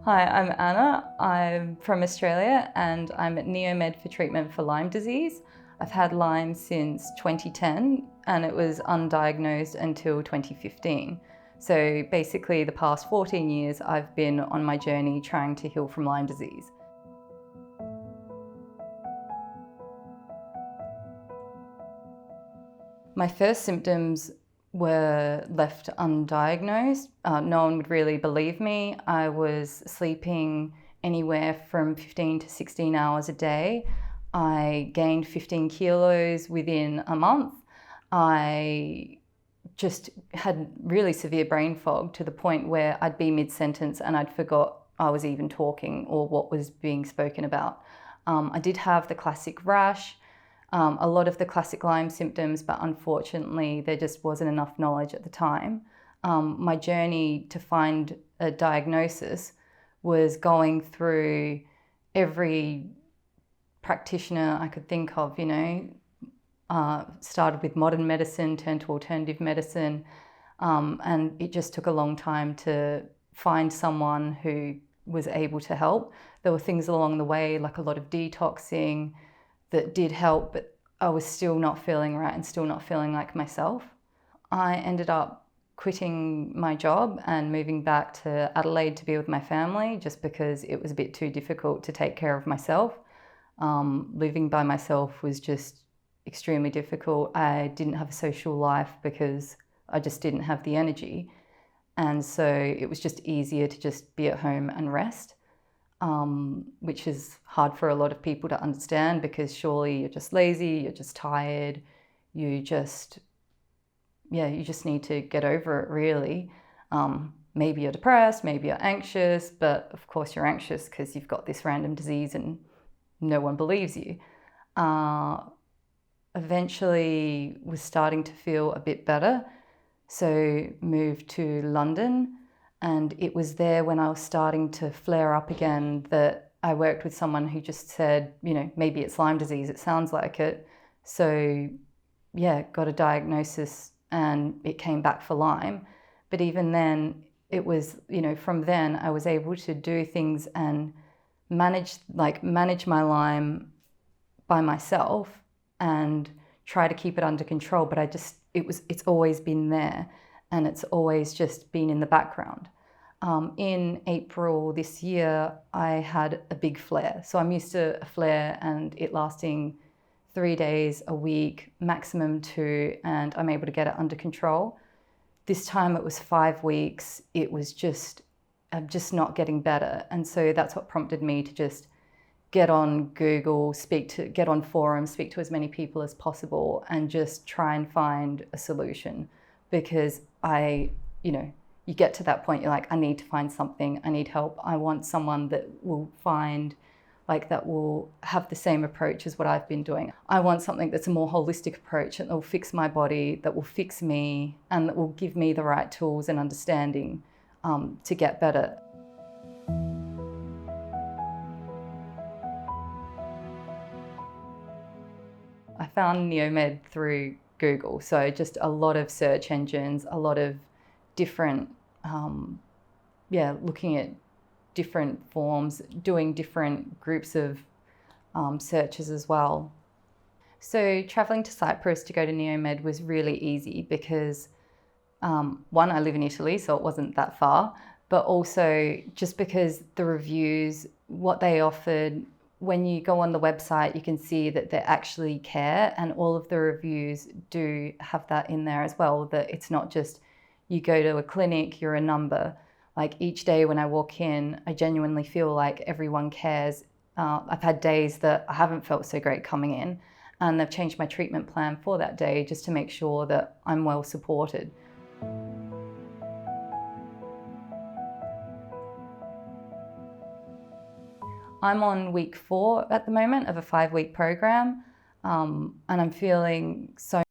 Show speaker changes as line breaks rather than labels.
Hi, I'm Anna. I'm from Australia and I'm at Neomed for treatment for Lyme disease. I've had Lyme since 2010 and it was undiagnosed until 2015. So basically the past 14 years I've been on my journey trying to heal from Lyme disease. My first symptoms were left undiagnosed. No one would really believe me. I was sleeping anywhere from 15 to 16 hours a day. I gained 15 kilos within a month. I just had really severe brain fog to the point where I'd be mid-sentence and I'd forgot I was even talking or what was being spoken about. I did have the classic rash, a lot of the classic Lyme symptoms, but unfortunately there just wasn't enough knowledge at the time. My journey to find a diagnosis was going through every practitioner I could think of, started with modern medicine, turned to alternative medicine, and it just took a long time to find someone who was able to help. There were things along the way, like a lot of detoxing, that did help, but I was still not feeling right and still not feeling like myself. I ended up quitting my job and moving back to Adelaide to be with my family just because it was a bit too difficult to take care of myself. Living by myself was just extremely difficult. I didn't have a social life because I just didn't have the energy. And so it was just easier to just be at home and rest. Which is hard for a lot of people to understand because surely you're just lazy, you're just tired, you just need to get over it really. Maybe you're depressed, maybe you're anxious, but of course you're anxious because you've got this random disease and no one believes you. Eventually was starting to feel a bit better, so moved to London. And it was there when I was starting to flare up again that I worked with someone who just said, maybe it's Lyme disease, it sounds like it. So yeah, got a diagnosis and it came back for Lyme. But even then, it was, from then I was able to do things and manage my Lyme by myself and try to keep it under control. But it's always been there. And it's always just been in the background. In April this year, I had a big flare. So I'm used to a flare and it lasting 3 days, a week, maximum 2, and I'm able to get it under control. This time it was 5 weeks. It was I'm just not getting better. And so that's what prompted me to just get on Google, get on forums, speak to as many people as possible and just try and find a solution. Because you get to that point, you're like, I need to find something, I need help. I want someone that will that will have the same approach as what I've been doing. I want something that's a more holistic approach that will fix my body, that will fix me, and that will give me the right tools and understanding to get better. I found Neomed through Google, so just a lot of search engines, a lot of different, looking at different forms, doing different groups of searches as well. So traveling to Cyprus to go to Neomed was really easy because one, I live in Italy, so it wasn't that far, but also just because the reviews, what they offered, when you go on the website, you can see that they actually care, and all of the reviews do have that in there as well, that it's not just you go to a clinic, you're a number. Like each day when I walk in, I genuinely feel like everyone cares. I've had days that I haven't felt so great coming in, and they've changed my treatment plan for that day just to make sure that I'm well supported. I'm on week 4 at the moment of a 5-week program, and I'm feeling so